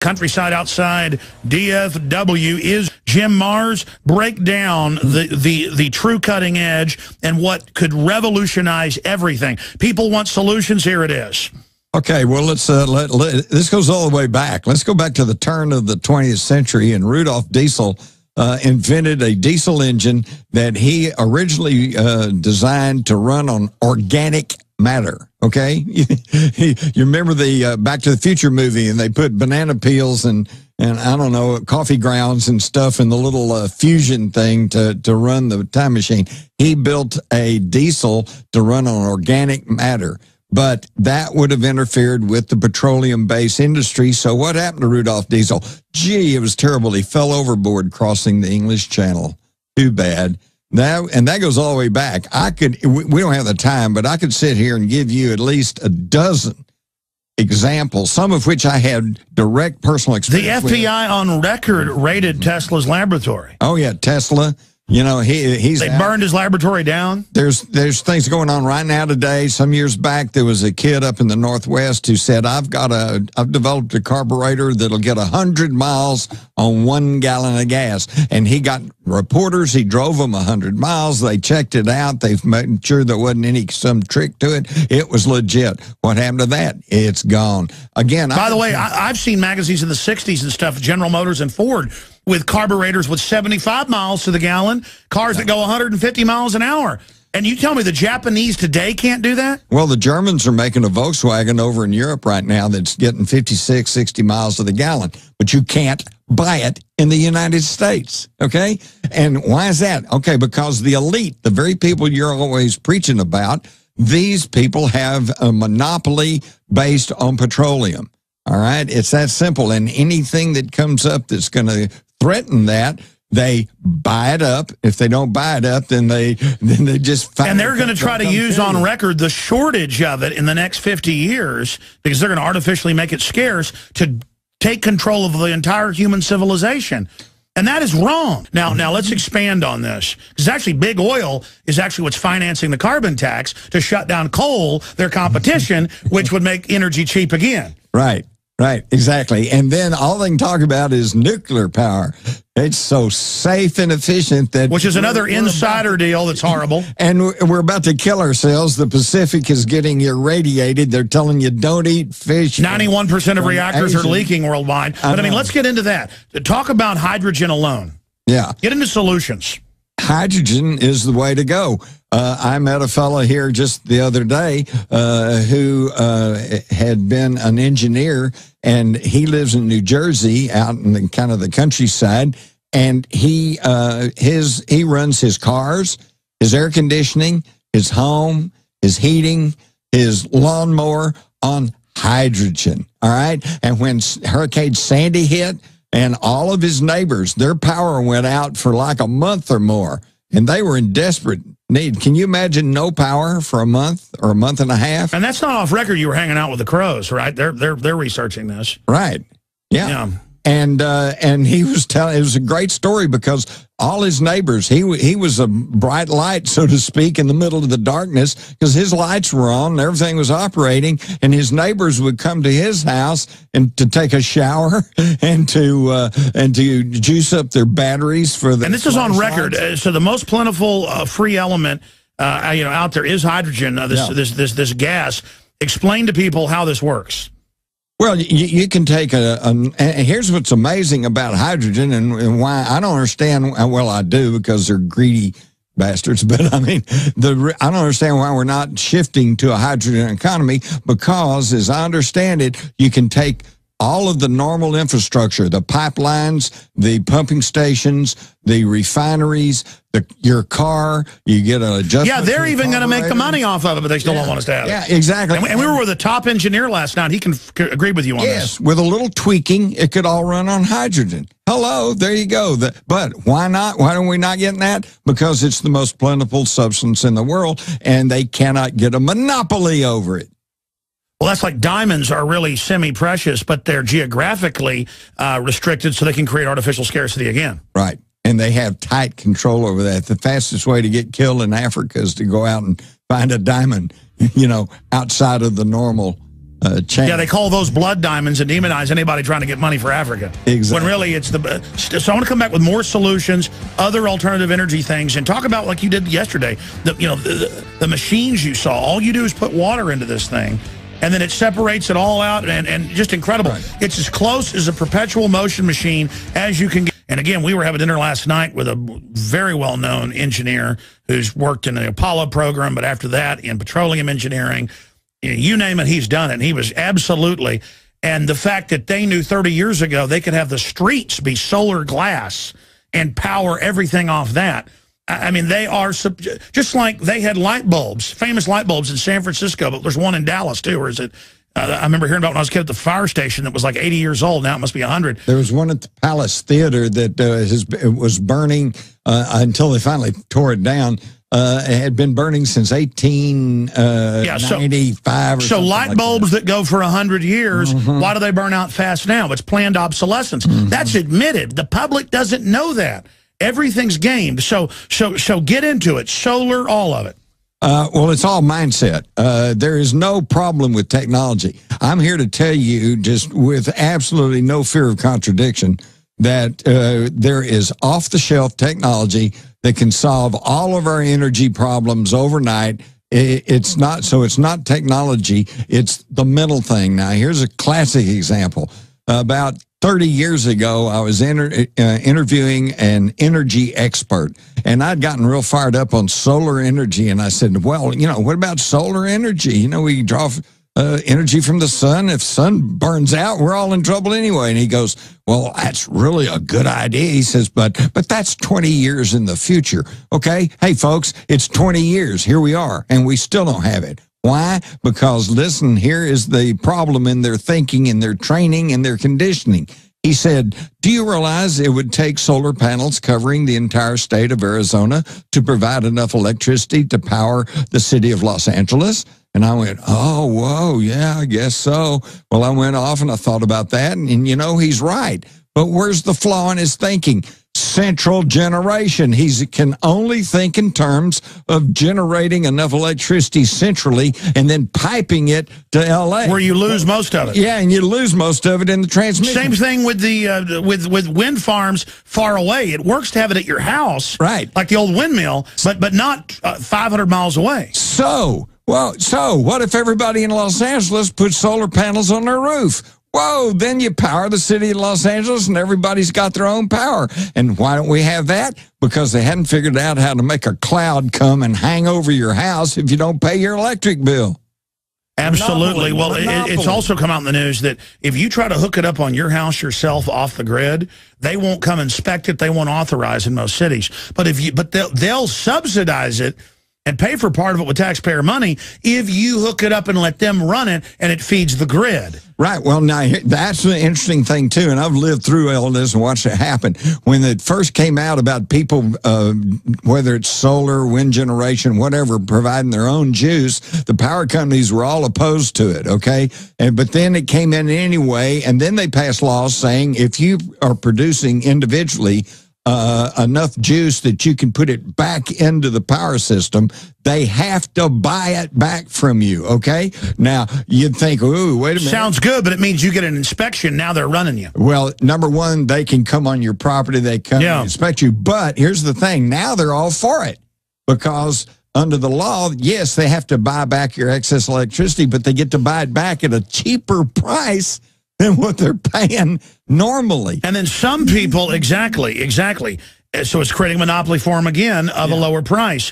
countryside outside DFW. Is Jim Mars, break down the true cutting edge and what could revolutionize everything. People want solutions. Here it is. Okay, well, let's this goes all the way back. Let's go back to the turn of the 20th century, and Rudolf Diesel invented a diesel engine that he originally designed to run on organic matter. Okay, you remember the Back to the Future movie, and they put banana peels and I don't know, coffee grounds and stuff in the little fusion thing to run the time machine. He built a diesel to run on organic matter. But that would have interfered with the petroleum-based industry. So what happened to Rudolf Diesel? Gee, it was terrible. He fell overboard crossing the English Channel. Too bad. And that goes all the way back. We don't have the time, but I could sit here and give you at least a dozen examples, some of which I had direct personal experience with. The FBI on record raided Tesla's laboratory. Oh, yeah, Tesla. You know, they burned his laboratory down. There's things going on right now today. Some years back, there was a kid up in the Northwest who said, I've developed a carburetor that'll get 100 miles on 1 gallon of gas. And he got reporters. He drove them 100 miles. They checked it out. They've made sure there wasn't some trick to it. It was legit. What happened to that? It's gone. Again, by the way, I've seen magazines in the 60s and stuff, General Motors and Ford, with carburetors with 75 miles to the gallon, cars that go 150 miles an hour. And you tell me the Japanese today can't do that? Well, the Germans are making a Volkswagen over in Europe right now that's getting 56, 60 miles to the gallon. But you can't buy it in the United States, okay? And why is that? Okay, because the elite, the very people you're always preaching about, these people have a monopoly based on petroleum. All right? It's that simple. And anything that comes up that's going to threaten that, they buy it up. If they don't buy it up, then they just find. And they're going to try to use on record the shortage of it in the next 50 years because they're going to artificially make it scarce to take control of the entire human civilization. And that is wrong. Now let's expand on this. Because actually big oil is actually what's financing the carbon tax to shut down coal, their competition, which would make energy cheap again. Right. Right, exactly. And then all they can talk about is nuclear power. It's so safe and efficient that... Which is another insider deal that's horrible. And we're about to kill ourselves. The Pacific is getting irradiated. They're telling you don't eat fish. 91% of reactors are leaking worldwide. But I mean, let's get into that. Talk about hydrogen alone. Yeah. Get into solutions. Hydrogen is the way to go. I met a fellow here just the other day who had been an engineer, and he lives in New Jersey, out in the kind of the countryside, and he runs his cars, his air conditioning, his home, his heating, his lawnmower on hydrogen. All right, and when Hurricane Sandy hit, and all of his neighbors, their power went out for like a month or more, and they were in desperate need. Can you imagine no power for a month or a month and a half? And that's not off record. You were hanging out with the crows, right? They're researching this, right? Yeah. And he was telling, it was a great story because all his neighbors, he was a bright light, so to speak, in the middle of the darkness because his lights were on and everything was operating, and his neighbors would come to his house and to take a shower and to juice up their batteries for the. And this is on record. So the most plentiful free element out there is hydrogen. This gas. Explain to people how this works. Well, you can take and here's what's amazing about hydrogen and why I don't understand. Well, I do because they're greedy bastards. But I mean, I don't understand why we're not shifting to a hydrogen economy because, as I understand it, you can take all of the normal infrastructure, the pipelines, the pumping stations, the refineries, your car, you get an adjustment. Yeah, they're even going to make the money off of it, but they still don't want us to have it. Yeah, exactly. And we were with a top engineer last night. He can agree with you on this. Yes, with a little tweaking, it could all run on hydrogen. Hello, there you go. But why not? Why are we not getting that? Because it's the most plentiful substance in the world, and they cannot get a monopoly over it. Well, that's like diamonds are really semi-precious, but they're geographically restricted so they can create artificial scarcity again. Right. And they have tight control over that. The fastest way to get killed in Africa is to go out and find a diamond, outside of the normal channel. Yeah, they call those blood diamonds and demonize anybody trying to get money for Africa. Exactly. When really it's the... So I want to come back with more solutions, other alternative energy things, and talk about, like you did yesterday, the machines you saw. All you do is put water into this thing, and then it separates it all out, and just incredible. Right. It's as close as a perpetual motion machine as you can get. And again, we were having dinner last night with a very well-known engineer who's worked in the Apollo program, but after that in petroleum engineering. You name it, he's done it. And he was absolutely, and the fact that they knew 30 years ago they could have the streets be solar glass and power everything off that. I mean, they are, just like they had light bulbs, famous light bulbs in San Francisco, but there's one in Dallas too, or is it? I remember hearing about when I was a kid at the fire station that was like 80 years old. Now it must be 100. There was one at the Palace Theater that was burning until they finally tore it down. It had been burning since 1895 or so light like bulbs that go for 100 years, why do they burn out fast now? It's planned obsolescence. That's admitted. The public doesn't know that. Everything's gamed. So get into it. Solar, all of it. Well, it's all mindset. There is no problem with technology. I'm here to tell you, just with absolutely no fear of contradiction, that there is off-the-shelf technology that can solve all of our energy problems overnight. It's not technology, it's the mental thing. Now, here's a classic example. About 30 years ago, I was interviewing an energy expert, and I'd gotten real fired up on solar energy, and I said, well, what about solar energy? We draw energy from the sun. If sun burns out, we're all in trouble anyway. And he goes, well, that's really a good idea. He says, but that's 20 years in the future. Okay. Hey, folks, it's 20 years. Here we are, and we still don't have it. Why? Because, listen, here is the problem in their thinking, in their training, in their conditioning. He said, do you realize it would take solar panels covering the entire state of Arizona to provide enough electricity to power the city of Los Angeles? And I went, oh, whoa, yeah, I guess so. Well, I went off and I thought about that, and he's right. But where's the flaw in his thinking? Central generation. He can only think in terms of generating enough electricity centrally and then piping it to L.A. Where you lose most of it. Yeah, and you lose most of it in the transmission. Same thing with the with wind farms far away. It works to have it at your house, right? Like the old windmill, but not 500 miles away. So what if everybody in Los Angeles put solar panels on their roof? Whoa, then you power the city of Los Angeles and everybody's got their own power. And why don't we have that? Because they hadn't figured out how to make a cloud come and hang over your house if you don't pay your electric bill. Absolutely. Well, it's also come out in the news that if you try to hook it up on your house yourself off the grid, they won't come inspect it. They won't authorize in most cities. But they'll subsidize it and pay for part of it with taxpayer money if you hook it up and let them run it, and it feeds the grid. Right. Well, now, that's the interesting thing, too, and I've lived through all this and watched it happen. When it first came out about people, whether it's solar, wind generation, whatever, providing their own juice, the power companies were all opposed to it, okay? But then it came in anyway, and then they passed laws saying if you are producing individually enough juice that you can put it back into the power system, they have to buy it back from you, okay? Now, you'd think, ooh, wait a minute. Sounds good, but it means you get an inspection. Now they're running you. Well, number one, they can come on your property. They come and inspect you. But here's the thing. Now they're all for it because under the law, yes, they have to buy back your excess electricity, but they get to buy it back at a cheaper price than what they're paying normally. And then some people, exactly. So it's creating a monopoly for them again of a lower price.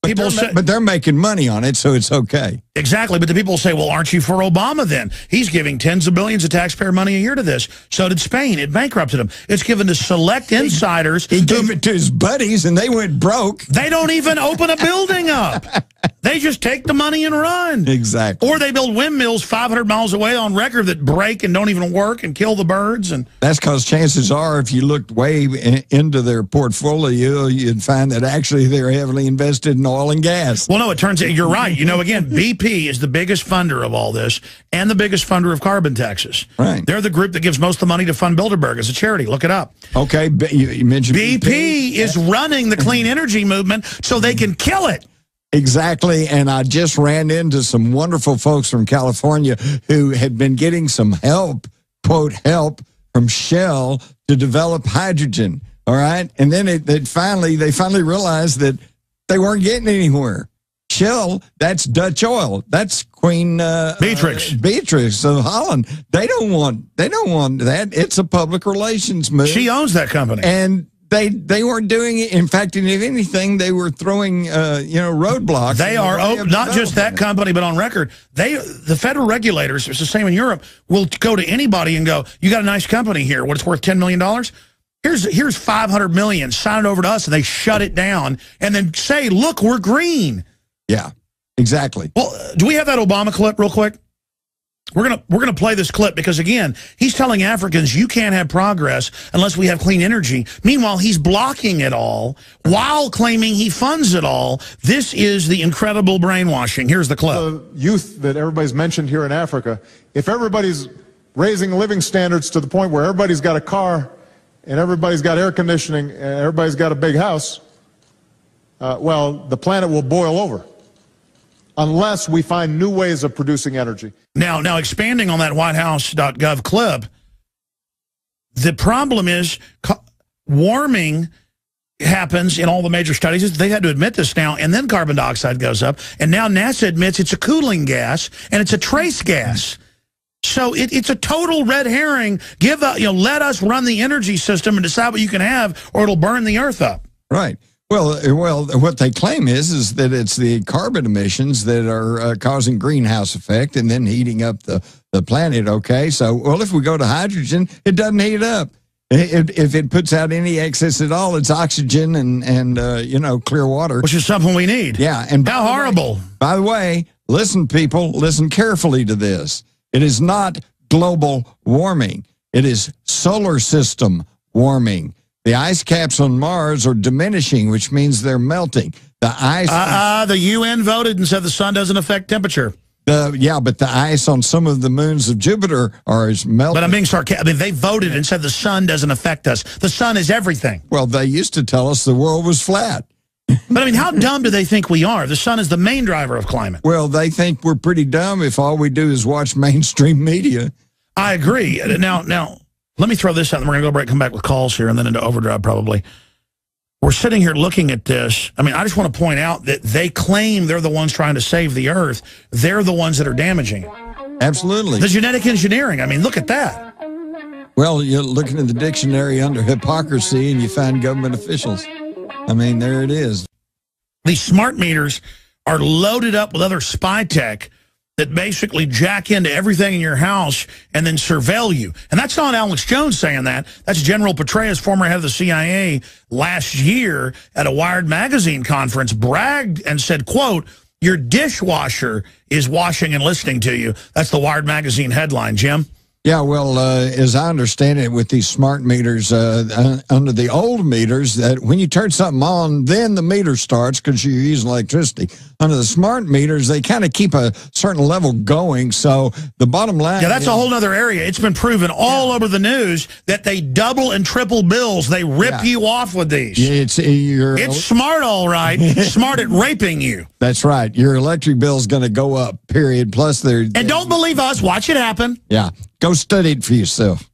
But they're making money on it, so it's okay. Exactly, but the people say, well, aren't you for Obama then? He's giving tens of billions of taxpayer money a year to this. So did Spain. It bankrupted him. It's given to select insiders. He gave it to his buddies, and they went broke. They don't even open a building up. They just take the money and run. Exactly. Or they build windmills 500 miles away on record that break and don't even work and kill the birds. And that's because chances are, if you looked way into their portfolio, you'd find that actually they're heavily invested in oil and gas. Well, no, it turns out you're right. Again, BP is the biggest funder of all this and the biggest funder of carbon taxes. Right. They're the group that gives most of the money to fund Bilderberg as a charity. Look it up. Okay, you mentioned BP is running the clean energy movement so they can kill it. Exactly. And I just ran into some wonderful folks from California who had been getting some help, quote, help from Shell to develop hydrogen. All right. And then they finally realized that they weren't getting anywhere. Shell, that's Dutch oil. That's Queen Beatrix of Holland. They don't want that. It's a public relations move. She owns that company. And they weren't doing it. In fact, if anything, they were throwing roadblocks. They are not just that company, but on record, the federal regulators, it's the same in Europe, will go to anybody and go, "You got a nice company here. What, it's worth $10 million? Here's $500 million. Sign it over to us," and they shut it down and then say, "Look, we're green." Yeah, exactly. Well, do we have that Obama clip real quick? We're gonna play this clip because, again, he's telling Africans you can't have progress unless we have clean energy. Meanwhile, he's blocking it all while claiming he funds it all. This is the incredible brainwashing. Here's the clip. The youth that everybody's mentioned here in Africa, if everybody's raising living standards to the point where everybody's got a car and everybody's got air conditioning and everybody's got a big house, well, the planet will boil over unless we find new ways of producing energy. Now expanding on that WhiteHouse.gov clip, the problem is warming happens in all the major studies. They had to admit this now, and then carbon dioxide goes up, and now NASA admits it's a cooling gas, and it's a trace gas. So it's a total red herring. Let us run the energy system and decide what you can have, or it'll burn the earth up. Right. Well, what they claim is that it's the carbon emissions that are causing greenhouse effect and then heating up the planet. Okay, so well, if we go to hydrogen, it doesn't heat up. If it puts out any excess at all, it's oxygen and clear water, which is something we need. Yeah, and how horrible. By the way, listen, people, listen carefully to this. It is not global warming. It is solar system warming. The ice caps on Mars are diminishing, which means they're melting. The ice. The UN voted and said the sun doesn't affect temperature. Yeah, but the ice on some of the moons of Jupiter is melting. But I'm being sarcastic. I mean, they voted and said the sun doesn't affect us. The sun is everything. Well, they used to tell us the world was flat. But I mean, how dumb do they think we are? The sun is the main driver of climate. Well, they think we're pretty dumb if all we do is watch mainstream media. I agree. Now. Let me throw this out, and we're going to go break, come back with calls here, and then into overdrive probably. We're sitting here looking at this. I mean, I just want to point out that they claim they're the ones trying to save the earth. They're the ones that are damaging it. Absolutely. The genetic engineering. I mean, look at that. Well, you're looking in the dictionary under hypocrisy, and you find government officials. I mean, there it is. These smart meters are loaded up with other spy tech that basically jack into everything in your house and then surveil you. And that's not Alex Jones saying that. That's General Petraeus, former head of the CIA, last year at a Wired magazine conference, bragged and said, quote, "Your dishwasher is washing and listening to you." That's the Wired magazine headline, Jim. Yeah, well, as I understand it, with these smart meters, under the old meters, that when you turn something on, then the meter starts because you're using electricity. Under the smart meters, they kind of keep a certain level going. So the bottom line, yeah, that's a whole other area. It's been proven all over the news that they double and triple bills. They rip you off with these. It's smart, all right. Smart at raping you. That's right. Your electric bill is going to go up. Period. Plus, and don't believe us. Watch it happen. Yeah. Go study it for yourself.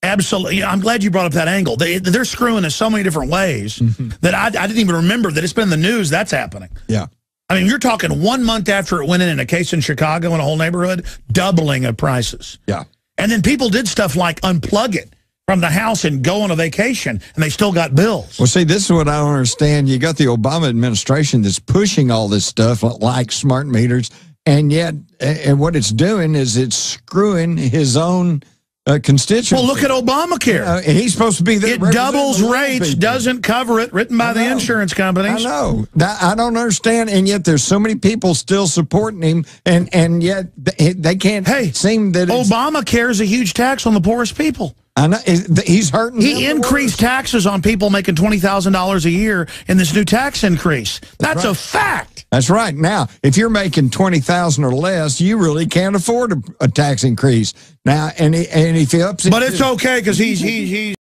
Absolutely. I'm glad you brought up that angle. They're screwing us so many different ways that I didn't even remember that it's been in the news that's happening. Yeah. I mean, you're talking 1 month after it went in a case in Chicago in a whole neighborhood, doubling of prices. Yeah. And then people did stuff like unplug it from the house and go on a vacation, and they still got bills. Well, see, this is what I don't understand. You got the Obama administration that's pushing all this stuff like smart meters, and yet, and what it's doing is it's screwing his own constituents. Well, look at Obamacare. He's supposed to be there. It doubles rates, doesn't cover it, written by the insurance companies. I know. I don't understand, and yet there's so many people still supporting him, and yet they can't seem that Obamacare is a huge tax on the poorest people. I know. He's hurting. He increased taxes on people making $20,000 a year in this new tax increase. That's a fact. That's right. Now, if you're making $20,000 or less, you really can't afford a tax increase. Now, and if he ups it, but it's okay because he's